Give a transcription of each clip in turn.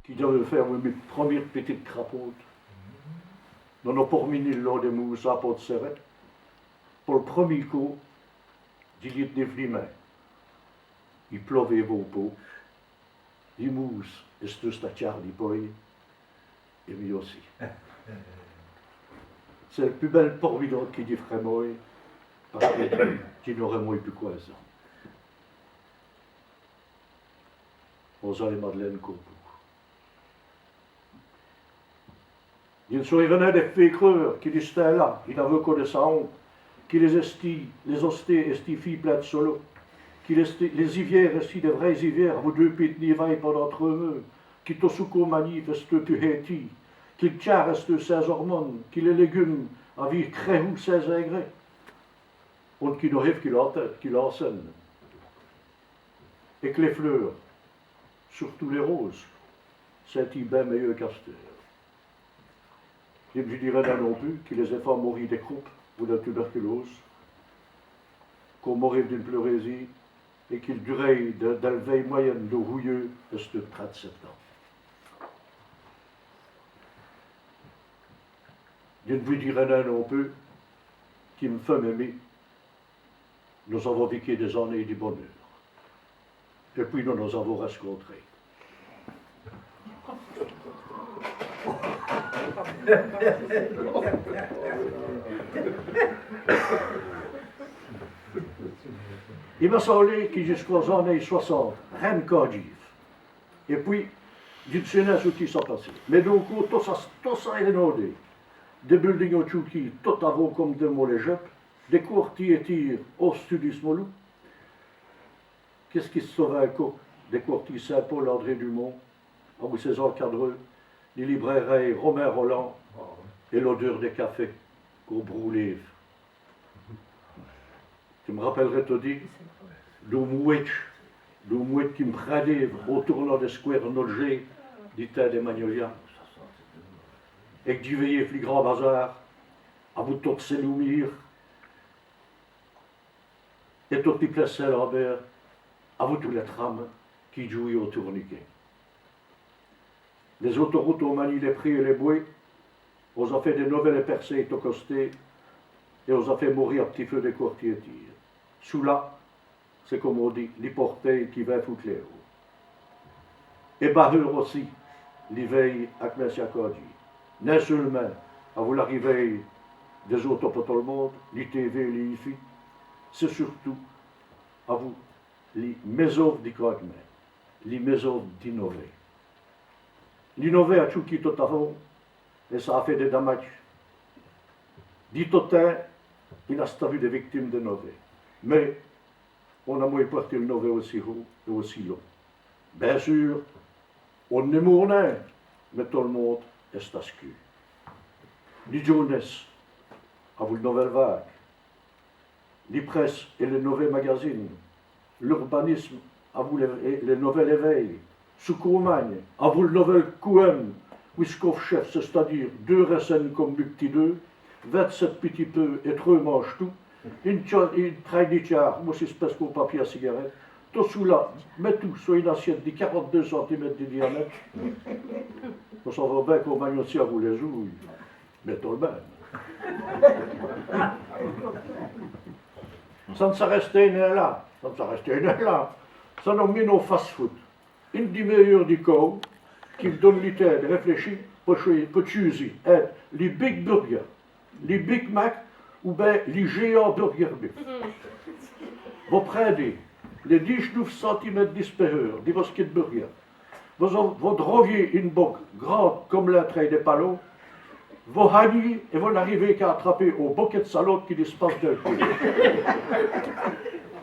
qui devait faire mes premières petites crapotes. Nous avons porminé le long des mousses à Port de Serret. Pour le premier coup, il est devenu main. Il pleuvait vos peaux. Les mousses, et c'est tout à Charlie Boy, et moi aussi. C'est le plus bel porvidon qui dit vraiment, parce qu'il n'aurait moins plus quoi ça. Rosa et Madeleine Courbou. Il se revenait des fécreurs qui étaient là, il avait connaissance, qui les hostés, estifient plein de solo, qui les hivières, esti des vrais hivières, vous deux pieds de nivaille pendant 3 mois, qui tosuko manifeste tu héti, qui le tchar reste 16 hormones, qui les légumes, à vivre créhou 16 agrès, und qui n'arrive qu'il l'enseigne. Et que les fleurs, surtout les roses, c'est bien meilleur qu'Asteur. Je dirais là non plus qu'il les a fait mourir des croupes ou de la tuberculose, qu'on mourir d'une pleurésie et qu'il durait de la veille moyenne de rouilleux de ce 37 ans. Je ne vous dirais là non plus qui me fait m'aimer. Nous avons vécu des années du bonheur. Et puis nous nous avons rencontrés. Il m'a semblé que jusqu'aux années 60, rien qu'à dire. Et puis, d'une jeunesse qui s'est passé. Mais donc, tout ça est rénové. Des buildings au Tchouki, tout avant comme des mots des quartiers tir au Studismolou. Qu'est-ce qui se sauvait encore? Des quartiers Saint-Paul, André Dumont, à César Cadreux, les librairies Romain Roland et l'odeur des cafés au brûlé. Tu me rappellerais te dire, le mouette qui me prenait au tournant des squares Nolgé, dit-elle des Magnolias. Et que tu veillais le grand bazar, à bout de tout Seloumir, et tout les places Saint-Lambert, à vous tous les trams qui jouaient au tourniquet. Les autoroutes ont manié les prix et les bouées, on a fait des nouvelles percées au costé, et on a fait mourir à petit feu des quartiers tir. Sous là, c'est comme on dit, les portails qui va foutre les hauts. Et Bahur aussi, l'éveil avec M. Kodji. Non seulement à vous l'arrivée des autres pour tout le monde, les TV, les IFI, c'est surtout à vous les maisons du Croque-Main, les maisons d'innover. L'innover a tout qui tout avant, et ça a fait des dommages. Dit tout temps, il a vu des victimes de Nové. Mais on a moins porté le Nové aussi haut et aussi long. Bien sûr, on est mourné, mais tout le monde est ascu. Les jeunesse, à vous le Nouvelle Vague, les presses et les Nové magazines, l'urbanisme, à vous les Nouvelles Éveils, Soukourmagne, à vous le Nouvelle Couem, Wiskov chef, c'est-à-dire 2 racines comme Bukti 2, 27 petits peu et 3 mangent tout, une traille d'Itchar, moi c'est presque au papier à cigarette, tout sous là, mets tout sur une assiette de 42 cm de diamètre. On s'en va bien qu'au magnotier à vous les ouilles, mais tout le même. Ça ne s'arrête là, ça nous met nos fast-food. Une des meilleures du corps, qui me donne l'idée de réfléchir, peut choisir être les Big Burgers, les Big Mac ou bien les géants Burger Beef. Vous prenez les 19 cm d'espéreur, des baskets burgers. Vous droguez une boucle grande comme l'entrée des palos, vous hagnez et vous n'arrivez qu'à attraper au bouquet de salade qui disparaît d'un coup.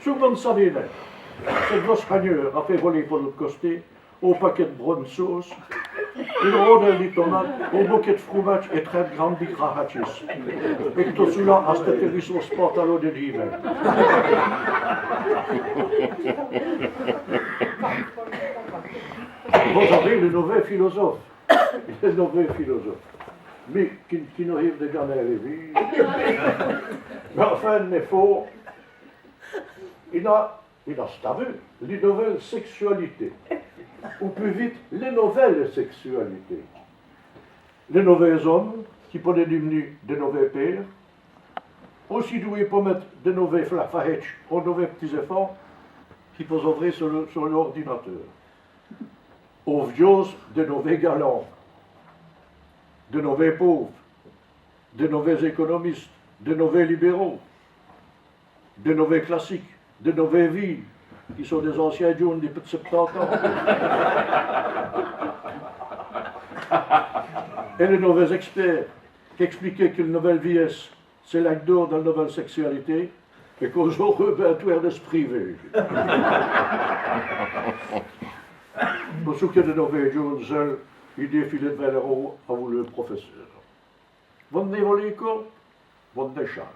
Souvent, vous savez, cette grosse hagneur a fait voler pour l'autre côté, au paquet de brune sauce, une rondelle de tomates, au bouquet de fromage et 30 grammes de grahachis. Et tout cela a atterri sur ce pantalon de l'hiver. Vous avez le nouveau philosophe. Le nouveau philosophe. Mais qui nous arrive de gagner la vie. Mais enfin, il faut. Il a vu, les nouvelles sexualités. ou plus vite, les nouvelles sexualités. Les nouveaux hommes qui pourraient devenir des nouveaux pères, aussi doués pour mettre de nouveaux flafahetch ou de nouveaux petits efforts qui peuvent ouvrir sur l'ordinateur. Aux vieux de nouveaux galants, de nouveaux pauvres, de nouveaux économistes, de nouveaux libéraux, de nouveaux classiques, de nouveaux villes, qui sont des anciens jeunes des petits 70 ans. Et les nouveaux experts qui expliquaient qu'une nouvelle vieillesse, c'est l'acte d'or dans la nouvelle sexualité, et qu'aujourd'hui, ben, tout est de se priver. Pour ceux qui ont de nouveaux jeunes, seuls, ils défilaient vers le haut à vous le professeur. Vous venez à l'école, vous venez Charles.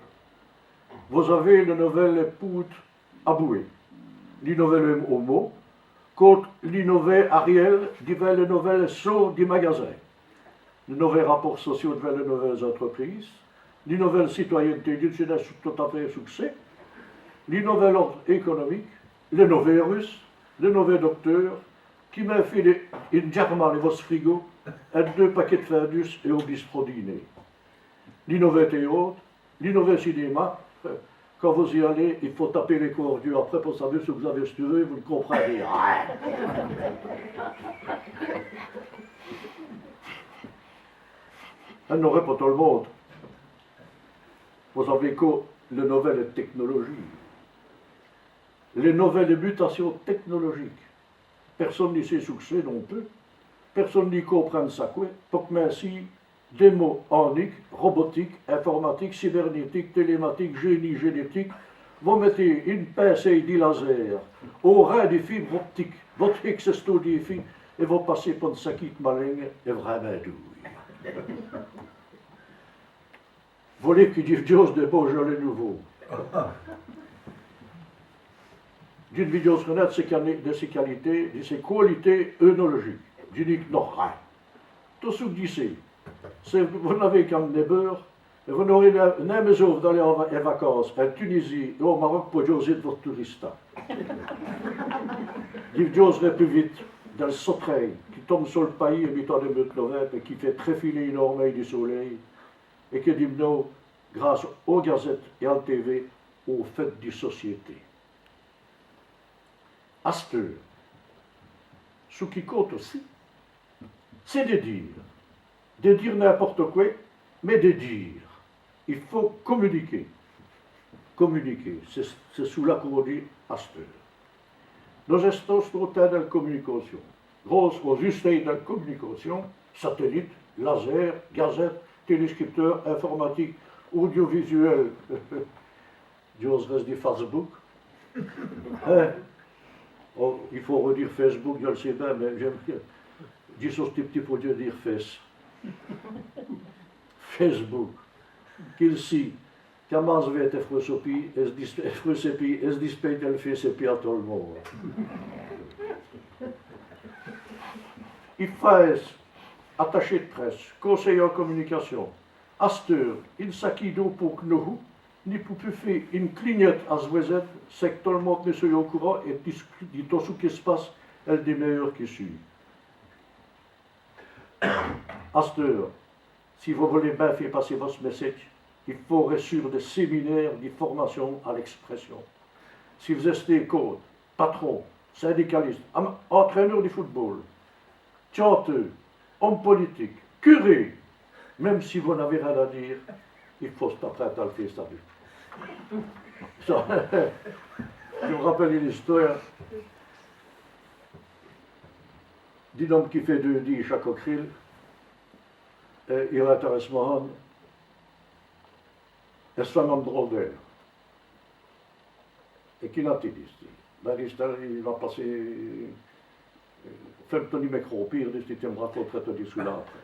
Vous avez le nouvel poudre à bouer, les nouvelles homo, contre les nouvelles Ariel, divers les nouvelles sauts du magasin, les nouveaux rapports sociaux devant les nouvelles entreprises, les nouvelles citoyennetés d'une génération tout à fait succès, les nouvel ordre économique, les nouveaux Russes, les nouveaux docteurs, qui m'a fait une diamant et votre frigo, et 2 paquets de fardus et au bistrot dîner. Les nouveaux théâtres, les nouveaux cinémas, quand vous y allez, il faut taper les cordiaux après pour savoir ce que vous avez studié, vous ne comprenez rien. Elle n'aurait pas tout le monde. Vous avez que les nouvelles technologies, les nouvelles mutations technologiques. Personne n'y sait succès non plus. Personne n'y comprend ça quoi. Pour que merci, des mots oniques, robotique, informatique, cybernétique, télématique, génie génétique, vous mettez une pincée de laser au rein des fibres optiques, votre exesto des filles, et vous passez pour une saquite maligne et vraiment douille. Voulez qui dit Dieu de Beaujolais nouveau. D'une vidéo sur net de ses qualités, de ses qualités œnologiques. Je dis non, rien. Tout ce que je dis, c'est vous n'avez qu'un beurre, et vous n'aurez une maison d'aller en vacances en Tunisie et au Maroc pour jouer de votre touriste. Il jouerait plus vite dans le sauterelle qui tombe sur le pays et mettant de meute et qui fait tréfiler une ormeille du soleil et qui dit non, grâce aux gazettes et à la TV, aux fêtes de société. À cette heure, ce qui compte aussi, c'est de dire n'importe quoi, mais de dire. Il faut communiquer. Communiquer, c'est sous la qu'on dit à cette heure. Nous estamos dans la communication. Grosse, juste dans la communication, satellite, laser, gazette, téléscripteur, informatique, audiovisuel, j'oserais dire Facebook. Hein? Oh, il faut redire Facebook, je le sais bien, mais j'aime bien. Dis sur ce petit pour dire Facebook. Qu'il si, comment je vais être frusopi, est-ce dispensé de le faire à tout le monde. Il faut attaché de presse, conseiller en communication, asteur, il s'acquitte pour que nous, ni pour plus faire une clignote à ce voisin, c'est que tout le monde ne soit au courant et dit tout ce qui se passe, elle des meilleurs qui suivent. Asteur, si vous voulez bien faire passer votre message, il faut réussir des séminaires de formation à l'expression. Si vous êtes coach, patron, syndicaliste, entraîneur de football, chanteur, homme politique, curé, même si vous n'avez rien à dire, il faut se apprêter à le faire ça. Je me rappelle une histoire d'un homme qui fait 2 dits chaque cril, et il intéresse moi, et c'est un homme drôle d'air. Et qui l'a dit? Ben, il va passer. Fais le Tony micro, pire, il me raconterait tout de suite là après.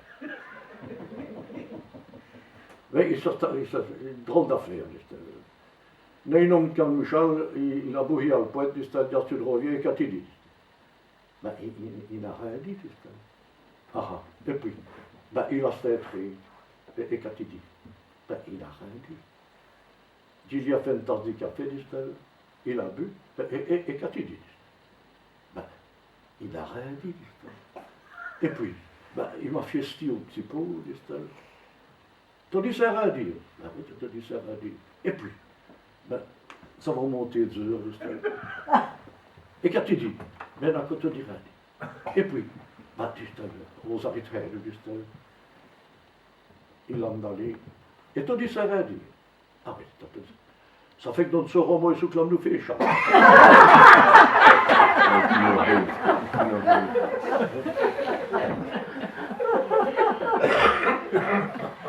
Mais c'est une drôle d'affaire. Il y a un homme qui Michel, il a bouillé à le poète, il a dit tu reviens, et qu'as-tu dit? Ben, il n'a rien dit. Ah, et puis, ben, il a fait et qu'as-tu dit? Ben, il n'a rien dit. Il a fait une tasse de café, il a bu, et qu'as-tu dit? Ben, il n'a n'a rien dit, dit-elle. Et puis, ben, il m'a fiesti un petit peu, dit-elle. T'as dit ça rien dire. Ben oui, t'as dit ça rien dire. Et puis, ben, ça va remonter dur, dit-elle. Et qu'as-tu dit? Ben, à côté, t'as dit rien dire. Et puis, ben, dit-elle, aux arrêterait, dit-elle. Il l'a allé. Et t'as dit ça rien dire. Ah oui, t'as dit. Ça fait que dans ce roman, il nous fait échapper.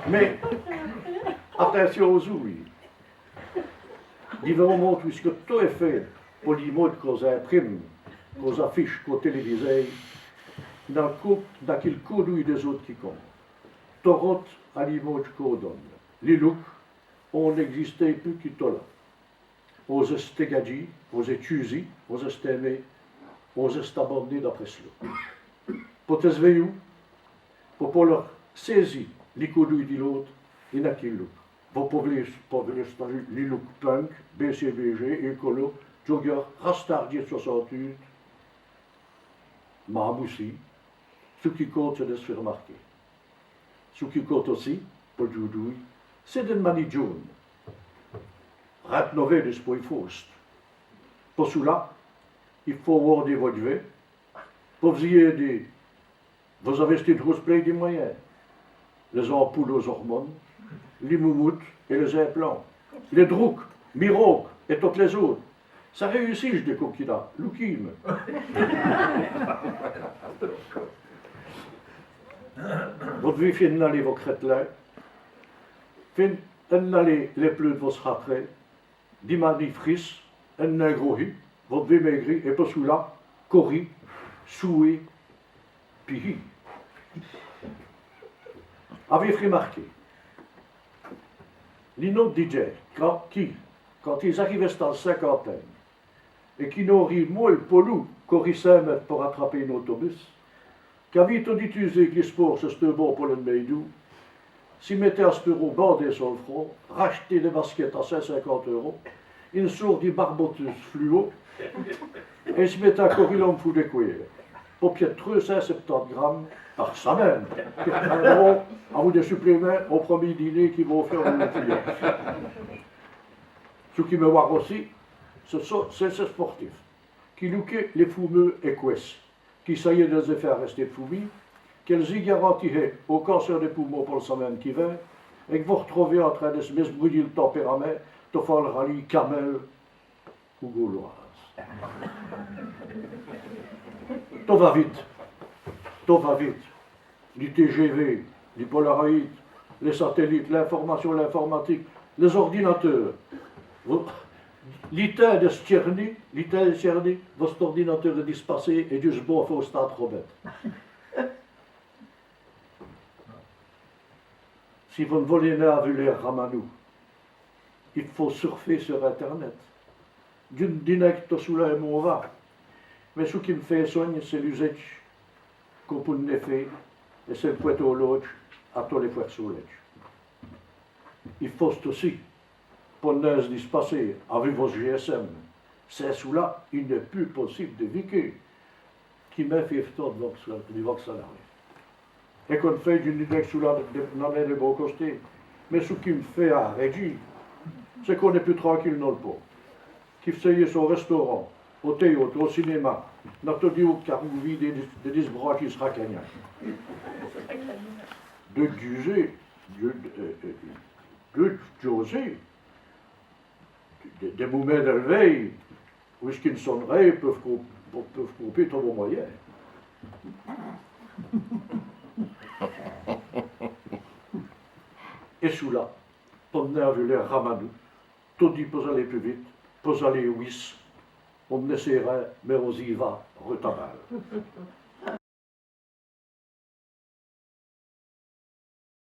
Mais, attention aux ouïes. Différemment, puisque tout est fait pour les mots qu'on imprime, qu'on affiche, qu'on télévise, dans quel code des autres qui comptent. Torot à l'image qu'on donne. Les looks, on n'existait plus qu'il là. On s'est gagé, on s'est tué, on s'est aimé, on s'est abandonné d'après cela. Pour te sveiller, pour pas leur saisir les coups de l'autre, il n'y a qu'un look. Vous pouvez les looks punk, BCBG, écolo, jogger, rastardier 68, Mahamoussi. Ce qui compte, c'est de se faire remarquer. Ce qui compte aussi, pour le judoui, c'est de manier jaune. Rénover des points fausses. Pour cela, il faut avoir des voies de vie. Pour vous aider, vous avez cette grosse plaie des moyens. Les ampoules aux hormones, les moumoutes et les implants, les drouks, mirocs et toutes les autres. Ça réussit, je dis coquina, l'oukim. Vous devez finir d'aller vos crétins, finir d'aller les plus de vos ratrés, d'imani fris, un negrohi, vous devez maigrir, et pour cela, corri, soué, pihi. Avez-vous remarqué, les noms de DJ, quand ils arrivaient dans la cinquantaine, et qui n'auraient moins pour nous, corri 5 mètres pour attraper un autobus, qu'avaient utilisé les sports, c'est bon pour le meidou, s'ils mettaient à ce euro bandé sur le front, racheter des baskets à 150 €, une sorte de barboteuse fluo, et se mettaient à courir l'homme fou de cuir, pour pied de 370 grammes par semaine, qui prendront à vous des suppléments au premier dîner qui vont faire une client. Ce qui me voit aussi, c'est ces sportifs, qui louquaient les fumeux et couesses, qui essayaient de les faire rester de foumis, qu'elles y garantissaient au cancer des poumons pour le semaine qui vient, et que vous retrouvez en train de se mesbrouiller le tempérament, de faire le rallye camel ou gauloise. Tout va vite. Tout va vite. Les TGV, les Polaroids, les satellites, l'information, l'informatique, les ordinateurs. L'ITA de Stierny, votre ordinateur est dispersé et du bon au stade Robert. Si vous ne voulez pas vu Ramanou, il faut surfer sur Internet. D'une direct sous là et on va. Mais ce qui me fait soigner, c'est l'usage qu'on peut ne faire, et c'est le poète au lodge à tous les fois sur l'edge. Il faut aussi, pour ne se passer avec vos GSM, c'est sous là, il n'est plus possible de vécu qui m'a fait tout de votre salarié. Et qu'on fait d'une direct sous là, n'en est de beau côté. Mais ce qui me fait à Régie, c'est qu'on est plus tranquille dans le pot. Qui fait au restaurant, au théâtre, au cinéma, notre Dieu qui a envie de disbras qui sera gagnant. De juger, de José, des mouvements d'élevés, où est-ce qu'ils sonneraient, peuvent couper tous vos moyens. Et sous là, pendant a vu les Ramanou, tout dit pour aller plus vite, pour aller 8, on essaiera, mais on y va, retabal.